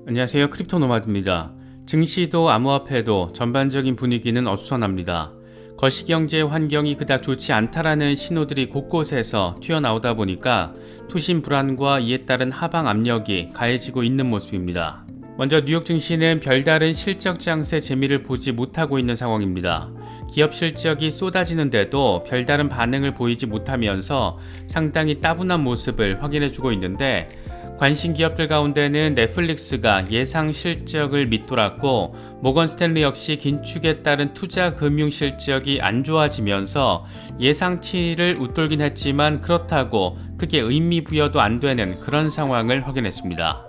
안녕하세요. 크립토 노마드입니다. 증시도 암호화폐도 전반적인 분위기는 어수선합니다. 거시경제 환경이 그닥 좋지 않다라는 신호들이 곳곳에서 튀어나오다 보니까 투신 불안과 이에 따른 하방 압력이 가해지고 있는 모습입니다. 먼저 뉴욕 증시는 별다른 실적 장세 재미를 보지 못하고 있는 상황입니다. 기업 실적이 쏟아지는데도 별다른 반응을 보이지 못하면서 상당히 따분한 모습을 확인해주고 있는데, 관심 기업들 가운데는 넷플릭스가 예상 실적을 밑돌았고, 모건 스탠리 역시 긴축에 따른 투자 금융 실적이 안 좋아지면서 예상치를 웃돌긴 했지만 그렇다고 크게 의미 부여도 안 되는 그런 상황을 확인했습니다.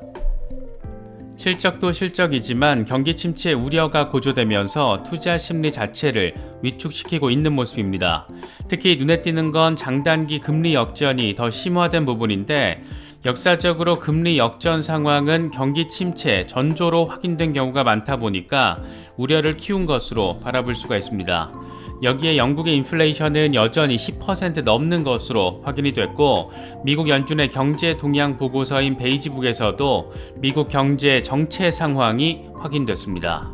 실적도 실적이지만 경기 침체 우려가 고조되면서 투자 심리 자체를 위축시키고 있는 모습입니다. 특히 눈에 띄는 건 장단기 금리 역전이 더 심화된 부분인데, 역사적으로 금리 역전 상황은 경기 침체 전조로 확인된 경우가 많다 보니까 우려를 키운 것으로 바라볼 수가 있습니다. 여기에 영국의 인플레이션은 여전히 10% 넘는 것으로 확인이 됐고, 미국 연준의 경제 동향 보고서인 베이지북에서도 미국 경제 정체 상황이 확인됐습니다.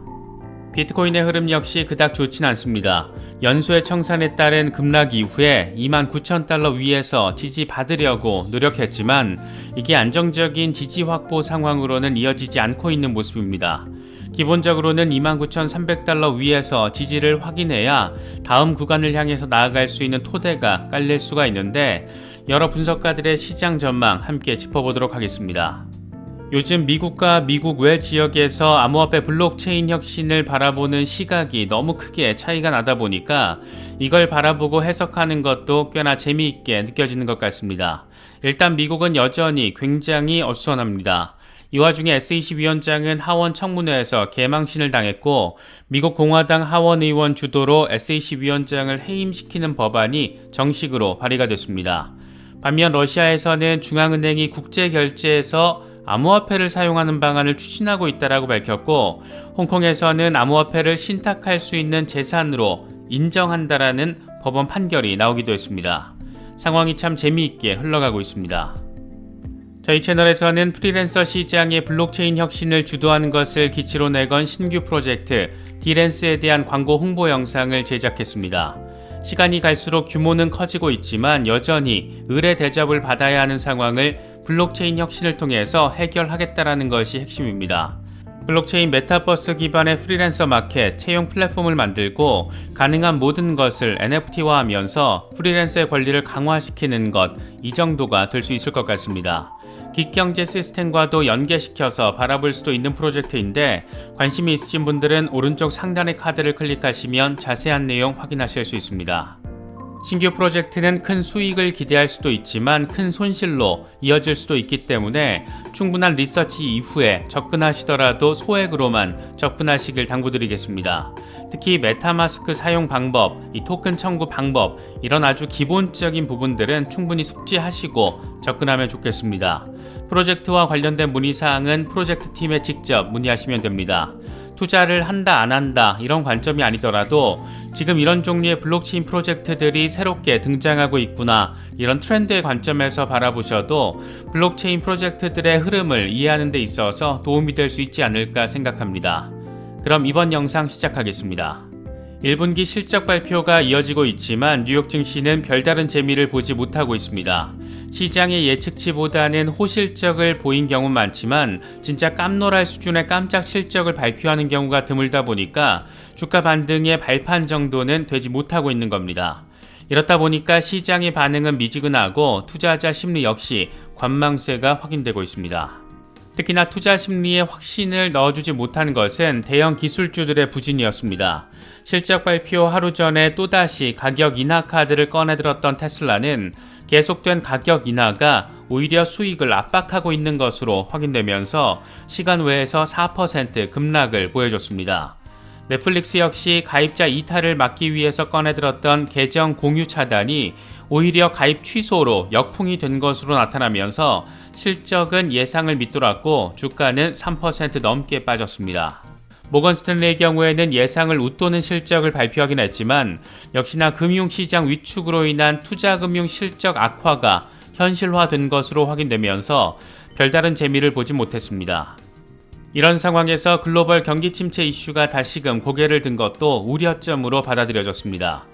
비트코인의 흐름 역시 그닥 좋진 않습니다. 연소의 청산에 따른 급락 이후에 29,000달러 위에서 지지받으려고 노력했지만 이게 안정적인 지지 확보 상황으로는 이어지지 않고 있는 모습입니다. 기본적으로는 29,300달러 위에서 지지를 확인해야 다음 구간을 향해서 나아갈 수 있는 토대가 깔릴 수가 있는데, 여러 분석가들의 시장 전망 함께 짚어보도록 하겠습니다. 요즘 미국과 미국 외 지역에서 암호화폐 블록체인 혁신을 바라보는 시각이 너무 크게 차이가 나다 보니까 이걸 바라보고 해석하는 것도 꽤나 재미있게 느껴지는 것 같습니다. 일단 미국은 여전히 굉장히 어수선합니다. 이 와중에 SEC 위원장은 하원 청문회에서 개망신을 당했고, 미국 공화당 하원 의원 주도로 SEC 위원장을 해임시키는 법안이 정식으로 발의가 됐습니다. 반면 러시아에서는 중앙은행이 국제결제에서 암호화폐를 사용하는 방안을 추진하고 있다고 밝혔고, 홍콩에서는 암호화폐를 신탁할 수 있는 재산으로 인정한다라는 법원 판결이 나오기도 했습니다. 상황이 참 재미있게 흘러가고 있습니다. 저희 채널에서는 프리랜서 시장의 블록체인 혁신을 주도하는 것을 기치로 내건 신규 프로젝트 디랜스에 대한 광고 홍보 영상을 제작했습니다. 시간이 갈수록 규모는 커지고 있지만 여전히 의뢰 대접을 받아야 하는 상황을 블록체인 혁신을 통해서 해결하겠다라는 것이 핵심입니다. 블록체인 메타버스 기반의 프리랜서 마켓 채용 플랫폼을 만들고 가능한 모든 것을 NFT화하면서 프리랜서의 권리를 강화시키는 것, 이 정도가 될 수 있을 것 같습니다. 긱경제 시스템과도 연계시켜서 바라볼 수도 있는 프로젝트인데, 관심이 있으신 분들은 오른쪽 상단의 카드를 클릭하시면 자세한 내용 확인하실 수 있습니다. 신규 프로젝트는 큰 수익을 기대할 수도 있지만 큰 손실로 이어질 수도 있기 때문에 충분한 리서치 이후에 접근하시더라도 소액으로만 접근하시길 당부드리겠습니다. 특히 메타마스크 사용 방법, 이 토큰 청구 방법, 이런 아주 기본적인 부분들은 충분히 숙지하시고 접근하면 좋겠습니다. 프로젝트와 관련된 문의사항은 프로젝트 팀에 직접 문의하시면 됩니다. 투자를 한다 안 한다 이런 관점이 아니더라도 지금 이런 종류의 블록체인 프로젝트들이 새롭게 등장하고 있구나, 이런 트렌드의 관점에서 바라보셔도 블록체인 프로젝트들의 흐름을 이해하는 데 있어서 도움이 될 수 있지 않을까 생각합니다. 그럼 이번 영상 시작하겠습니다. 1분기 실적 발표가 이어지고 있지만 뉴욕 증시는 별다른 재미를 보지 못하고 있습니다. 시장의 예측치보다는 호실적을 보인 경우 많지만 진짜 깜놀할 수준의 깜짝 실적을 발표하는 경우가 드물다 보니까 주가 반등의 발판 정도는 되지 못하고 있는 겁니다. 이렇다 보니까 시장의 반응은 미지근하고 투자자 심리 역시 관망세가 확인되고 있습니다. 특히나 투자 심리에 확신을 넣어주지 못한 것은 대형 기술주들의 부진이었습니다. 실적 발표 하루 전에 또다시 가격 인하 카드를 꺼내들었던 테슬라는 계속된 가격 인하가 오히려 수익을 압박하고 있는 것으로 확인되면서 시간 외에서 4% 급락을 보여줬습니다. 넷플릭스 역시 가입자 이탈을 막기 위해서 꺼내들었던 계정 공유 차단이 오히려 가입 취소로 역풍이 된 것으로 나타나면서 실적은 예상을 밑돌았고 주가는 3% 넘게 빠졌습니다. 모건 스탠리의 경우에는 예상을 웃도는 실적을 발표하긴 했지만 역시나 금융시장 위축으로 인한 투자금융 실적 악화가 현실화된 것으로 확인되면서 별다른 재미를 보지 못했습니다. 이런 상황에서 글로벌 경기 침체 이슈가 다시금 고개를 든 것도 우려점으로 받아들여졌습니다.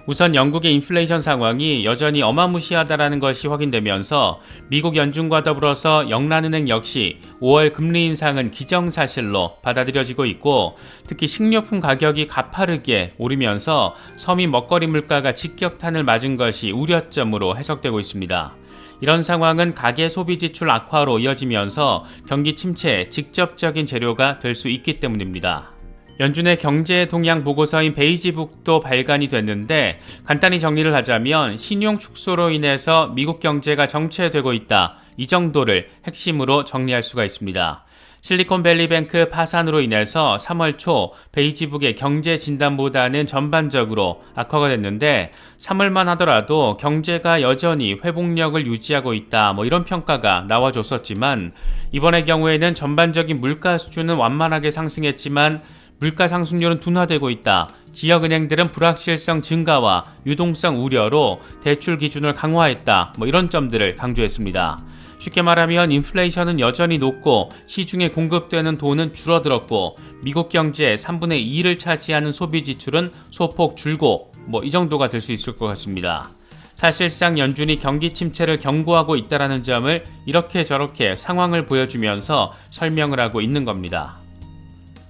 우선 영국의 인플레이션 상황이 여전히 어마무시하다라는 것이 확인되면서 미국 연준과 더불어서 영란은행 역시 5월 금리 인상은 기정사실로 받아들여지고 있고, 특히 식료품 가격이 가파르게 오르면서 서민 먹거리 물가가 직격탄을 맞은 것이 우려점으로 해석되고 있습니다. 이런 상황은 가계 소비 지출 악화로 이어지면서 경기 침체의 직접적인 재료가 될 수 있기 때문입니다. 연준의 경제 동향 보고서인 베이지북도 발간이 됐는데, 간단히 정리를 하자면 신용 축소로 인해서 미국 경제가 정체되고 있다, 이 정도를 핵심으로 정리할 수가 있습니다. 실리콘밸리뱅크 파산으로 인해서 3월 초 베이지북의 경제 진단보다는 전반적으로 악화가 됐는데, 3월만 하더라도 경제가 여전히 회복력을 유지하고 있다, 이런 평가가 나와줬었지만, 이번의 경우에는 전반적인 물가 수준은 완만하게 상승했지만 물가 상승률은 둔화되고 있다, 지역은행들은 불확실성 증가와 유동성 우려로 대출 기준을 강화했다, 이런 점들을 강조했습니다. 쉽게 말하면 인플레이션은 여전히 높고 시중에 공급되는 돈은 줄어들었고, 미국 경제의 3분의 2를 차지하는 소비 지출은 소폭 줄고, 이 정도가 될 수 있을 것 같습니다. 사실상 연준이 경기 침체를 경고하고 있다는 점을 이렇게 저렇게 상황을 보여주면서 설명을 하고 있는 겁니다.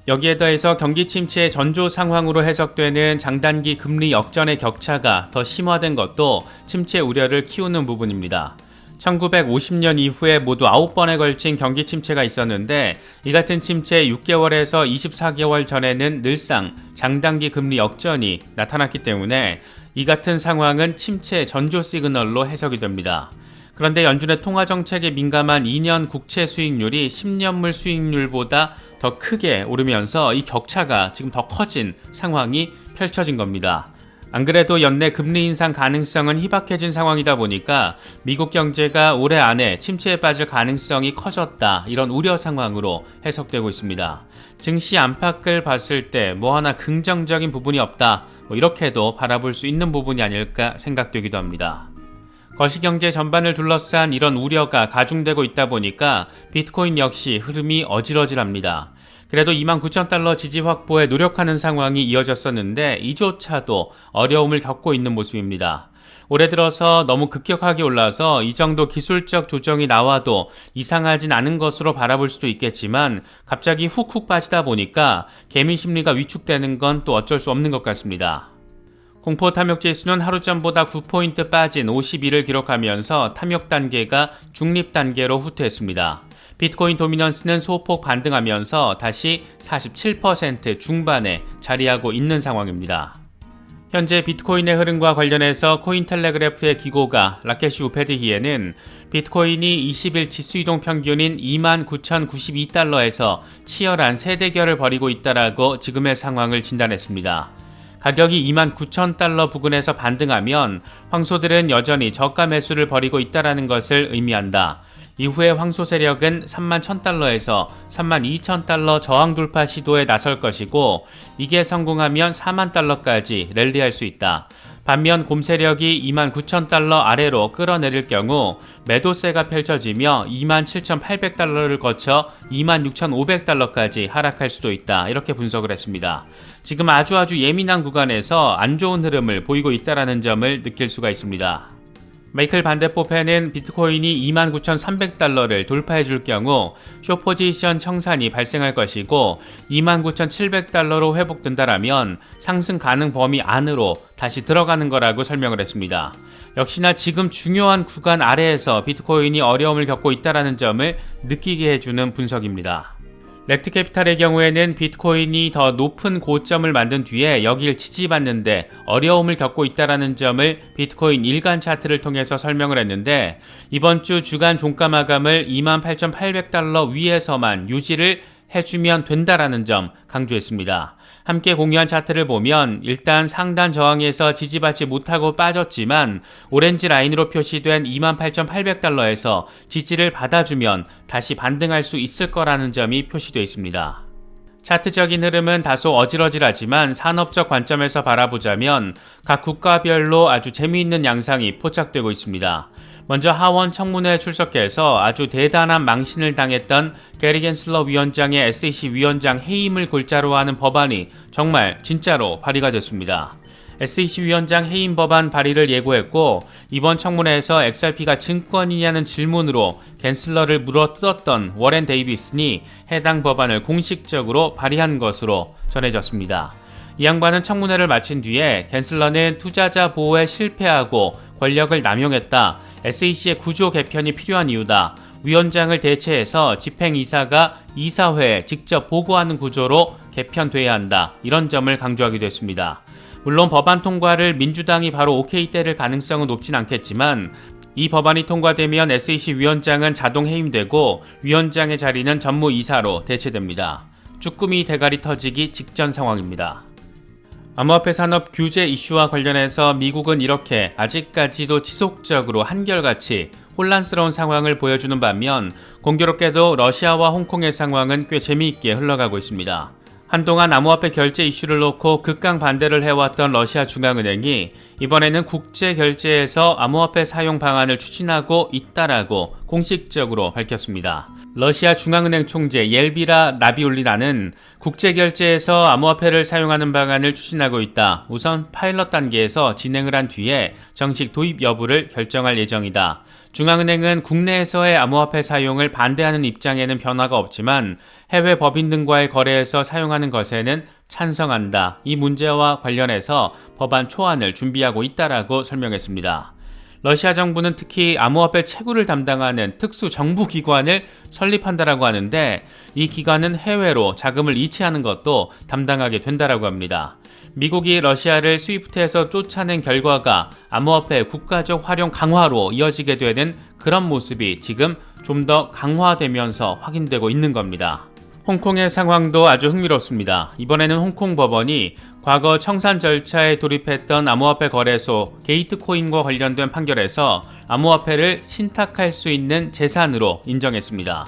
여기에 더해서 경기 침체의 전조 상황으로 해석되는 장단기 금리 역전의 격차가 더 심화된 것도 침체 우려를 키우는 부분입니다. 1950년 이후에 모두 9번에 걸친 경기 침체가 있었는데, 이 같은 침체의 6개월에서 24개월 전에는 늘상 장단기 금리 역전이 나타났기 때문에 이 같은 상황은 침체 전조 시그널로 해석이 됩니다. 그런데 연준의 통화정책에 민감한 2년 국채 수익률이 10년물 수익률보다 더 크게 오르면서 이 격차가 지금 더 커진 상황이 펼쳐진 겁니다. 안 그래도 연내 금리 인상 가능성은 희박해진 상황이다 보니까 미국 경제가 올해 안에 침체에 빠질 가능성이 커졌다, 이런 우려 상황으로 해석되고 있습니다. 증시 안팎을 봤을 때 하나 긍정적인 부분이 없다, 이렇게도 바라볼 수 있는 부분이 아닐까 생각되기도 합니다. 거시경제 전반을 둘러싼 이런 우려가 가중되고 있다 보니까 비트코인 역시 흐름이 어질어질합니다. 그래도 29,000달러 지지 확보에 노력하는 상황이 이어졌었는데 이조차도 어려움을 겪고 있는 모습입니다. 올해 들어서 너무 급격하게 올라서 이 정도 기술적 조정이 나와도 이상하진 않은 것으로 바라볼 수도 있겠지만, 갑자기 훅훅 빠지다 보니까 개미 심리가 위축되는 건 또 어쩔 수 없는 것 같습니다. 공포 탐욕 지수는 하루 전보다 9포인트 빠진 52를 기록하면서 탐욕 단계가 중립 단계로 후퇴했습니다. 비트코인 도미넌스는 소폭 반등하면서 다시 47% 중반에 자리하고 있는 상황입니다. 현재 비트코인의 흐름과 관련해서 코인텔레그래프의 기고가 라케시 우페드히에는 비트코인이 20일 지수이동 평균인 29,092달러에서 치열한 세대결을 벌이고 있다라고 지금의 상황을 진단했습니다. 가격이 29,000달러 부근에서 반등하면 황소들은 여전히 저가 매수를 벌이고 있다는 것을 의미한다. 이후에 황소 세력은 31,000달러에서 32,000달러 저항 돌파 시도에 나설 것이고, 이게 성공하면 40,000달러까지 랠리할 수 있다. 반면 곰 세력이 29,000달러 아래로 끌어내릴 경우 매도세가 펼쳐지며 27,800달러를 거쳐 26,500달러까지 하락할 수도 있다, 이렇게 분석을 했습니다. 지금 아주 예민한 구간에서 안 좋은 흐름을 보이고 있다는 점을 느낄 수가 있습니다. 마이클 반데포페는 비트코인이 29,300달러를 돌파해 줄 경우 숏포지션 청산이 발생할 것이고, 29,700달러로 회복된다라면 상승 가능 범위 안으로 다시 들어가는 거라고 설명을 했습니다. 역시나 지금 중요한 구간 아래에서 비트코인이 어려움을 겪고 있다는 점을 느끼게 해주는 분석입니다. 렉트캐피탈의 경우에는 비트코인이 더 높은 고점을 만든 뒤에 여길 지지받는데 어려움을 겪고 있다는 점을 비트코인 일간 차트를 통해서 설명을 했는데, 이번 주 주간 종가 마감을 28,800달러 위에서만 유지를 해주면 된다라는 점 강조했습니다. 함께 공유한 차트를 보면 일단 상단 저항에서 지지받지 못하고 빠졌지만 오렌지 라인으로 표시된 28,800달러에서 지지를 받아주면 다시 반등할 수 있을 거라는 점이 표시되어 있습니다. 차트적인 흐름은 다소 어질어질하지만 산업적 관점에서 바라보자면 각 국가별로 아주 재미있는 양상이 포착되고 있습니다. 먼저 하원 청문회에 출석해서 아주 대단한 망신을 당했던 게리 겐슬러 위원장의 SEC 위원장 해임을 골자로 하는 법안이 정말 진짜로 발의가 됐습니다. SEC 위원장 해임 법안 발의를 예고했고 이번 청문회에서 XRP가 증권이냐는 질문으로 겐슬러를 물어뜯었던 워렌 데이비슨이 해당 법안을 공식적으로 발의한 것으로 전해졌습니다. 이 양반은 청문회를 마친 뒤에 겐슬러는 투자자 보호에 실패하고 권력을 남용했다. SEC의 구조 개편이 필요한 이유다. 위원장을 대체해서 집행이사가 이사회에 직접 보고하는 구조로 개편돼야 한다. 이런 점을 강조하기도 했습니다. 물론 법안 통과를 민주당이 바로 오케이 때릴 가능성은 높진 않겠지만 이 법안이 통과되면 SEC 위원장은 자동 해임되고 위원장의 자리는 전무이사로 대체됩니다. 쭈꾸미 대가리 터지기 직전 상황입니다. 암호화폐 산업 규제 이슈와 관련해서 미국은 이렇게 아직까지도 지속적으로 한결같이 혼란스러운 상황을 보여주는 반면 공교롭게도 러시아와 홍콩의 상황은 꽤 재미있게 흘러가고 있습니다. 한동안 암호화폐 결제 이슈를 놓고 극강 반대를 해왔던 러시아 중앙은행이 이번에는 국제 결제에서 암호화폐 사용 방안을 추진하고 있다라고 공식적으로 밝혔습니다. 러시아 중앙은행 총재 옐비라 나비올리나는 국제 결제에서 암호화폐를 사용하는 방안을 추진하고 있다. 우선 파일럿 단계에서 진행을 한 뒤에 정식 도입 여부를 결정할 예정이다. 중앙은행은 국내에서의 암호화폐 사용을 반대하는 입장에는 변화가 없지만 해외 법인 등과의 거래에서 사용하는 것에는 찬성한다. 이 문제와 관련해서 법안 초안을 준비하고 있다라고 설명했습니다. 러시아 정부는 특히 암호화폐 채굴을 담당하는 특수 정부기관을 설립한다라고 하는데 이 기관은 해외로 자금을 이체하는 것도 담당하게 된다라고 합니다. 미국이 러시아를 스위프트에서 쫓아낸 결과가 암호화폐 국가적 활용 강화로 이어지게 되는 그런 모습이 지금 좀 더 강화되면서 확인되고 있는 겁니다. 홍콩의 상황도 아주 흥미롭습니다. 이번에는 홍콩 법원이 과거 청산 절차에 돌입했던 암호화폐 거래소 게이트코인과 관련된 판결에서 암호화폐를 신탁할 수 있는 재산으로 인정했습니다.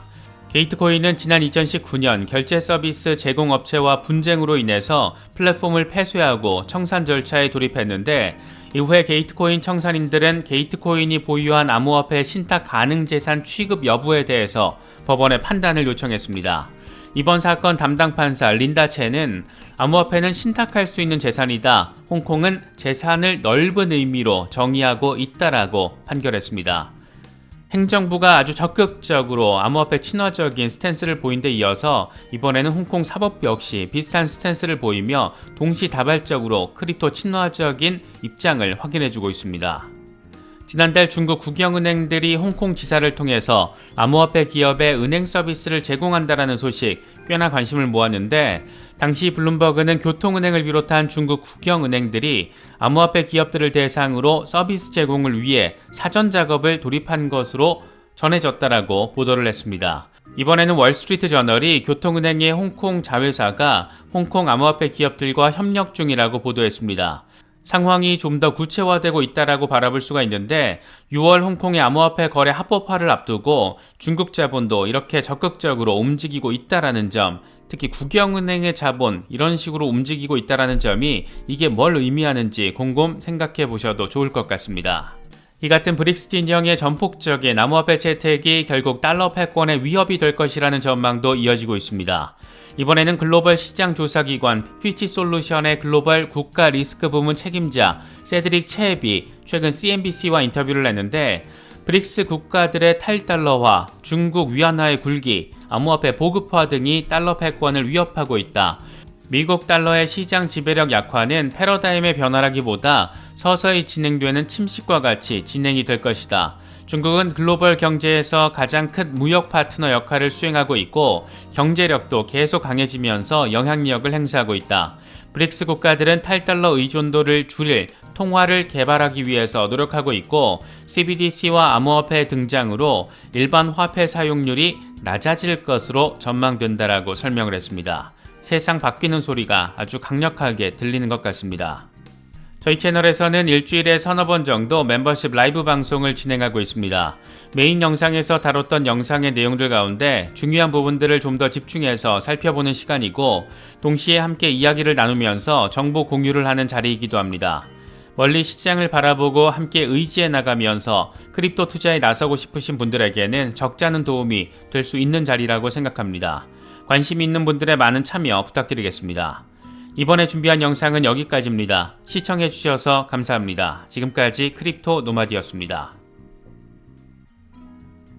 게이트코인은 지난 2019년 결제 서비스 제공업체와 분쟁으로 인해서 플랫폼을 폐쇄하고 청산 절차에 돌입했는데 이후에 게이트코인 청산인들은 게이트코인이 보유한 암호화폐 신탁 가능 재산 취급 여부에 대해서 법원에 판단을 요청했습니다. 이번 사건 담당 판사 린다 체는 암호화폐는 신탁할 수 있는 재산이다. 홍콩은 재산을 넓은 의미로 정의하고 있다라고 판결했습니다. 행정부가 아주 적극적으로 암호화폐 친화적인 스탠스를 보인 데 이어서 이번에는 홍콩 사법부 역시 비슷한 스탠스를 보이며 동시다발적으로 크립토 친화적인 입장을 확인해주고 있습니다. 지난달 중국 국영은행들이 홍콩 지사를 통해서 암호화폐 기업에 은행 서비스를 제공한다라는 소식 꽤나 관심을 모았는데 당시 블룸버그는 교통은행을 비롯한 중국 국영은행들이 암호화폐 기업들을 대상으로 서비스 제공을 위해 사전 작업을 돌입한 것으로 전해졌다라고 보도를 했습니다. 이번에는 월스트리트 저널이 교통은행의 홍콩 자회사가 홍콩 암호화폐 기업들과 협력 중이라고 보도했습니다. 상황이 좀 더 구체화되고 있다라고 바라볼 수가 있는데 6월 홍콩의 암호화폐 거래 합법화를 앞두고 중국 자본도 이렇게 적극적으로 움직이고 있다라는 점, 특히 국영은행의 자본 이런 식으로 움직이고 있다라는 점이 이게 뭘 의미하는지 곰곰 생각해 보셔도 좋을 것 같습니다. 이 같은 브릭스 진영의 전폭적인 암호화폐 채택이 결국 달러 패권의 위협이 될 것이라는 전망도 이어지고 있습니다. 이번에는 글로벌 시장 조사기관 피치솔루션의 글로벌 국가 리스크 부문 책임자 세드릭 체비 최근 CNBC와 인터뷰를 했는데 브릭스 국가들의 탈달러화, 중국 위안화의 굴기, 암호화폐 보급화 등이 달러 패권을 위협하고 있다. 미국 달러의 시장 지배력 약화는 패러다임의 변화라기보다 서서히 진행되는 침식과 같이 진행이 될 것이다. 중국은 글로벌 경제에서 가장 큰 무역 파트너 역할을 수행하고 있고 경제력도 계속 강해지면서 영향력을 행사하고 있다. 브릭스 국가들은 탈달러 의존도를 줄일 통화를 개발하기 위해서 노력하고 있고 CBDC와 암호화폐 등장으로 일반 화폐 사용률이 낮아질 것으로 전망된다라고 설명을 했습니다. 세상 바뀌는 소리가 아주 강력하게 들리는 것 같습니다. 저희 채널에서는 일주일에 서너 번 정도 멤버십 라이브 방송을 진행하고 있습니다. 메인 영상에서 다뤘던 영상의 내용들 가운데 중요한 부분들을 좀 더 집중해서 살펴보는 시간이고 동시에 함께 이야기를 나누면서 정보 공유를 하는 자리이기도 합니다. 멀리 시장을 바라보고 함께 의지해 나가면서 크립토 투자에 나서고 싶으신 분들에게는 적지 않은 도움이 될 수 있는 자리라고 생각합니다. 관심 있는 분들의 많은 참여 부탁드리겠습니다. 이번에 준비한 영상은 여기까지입니다. 시청해주셔서 감사합니다. 지금까지 크립토 노마디였습니다.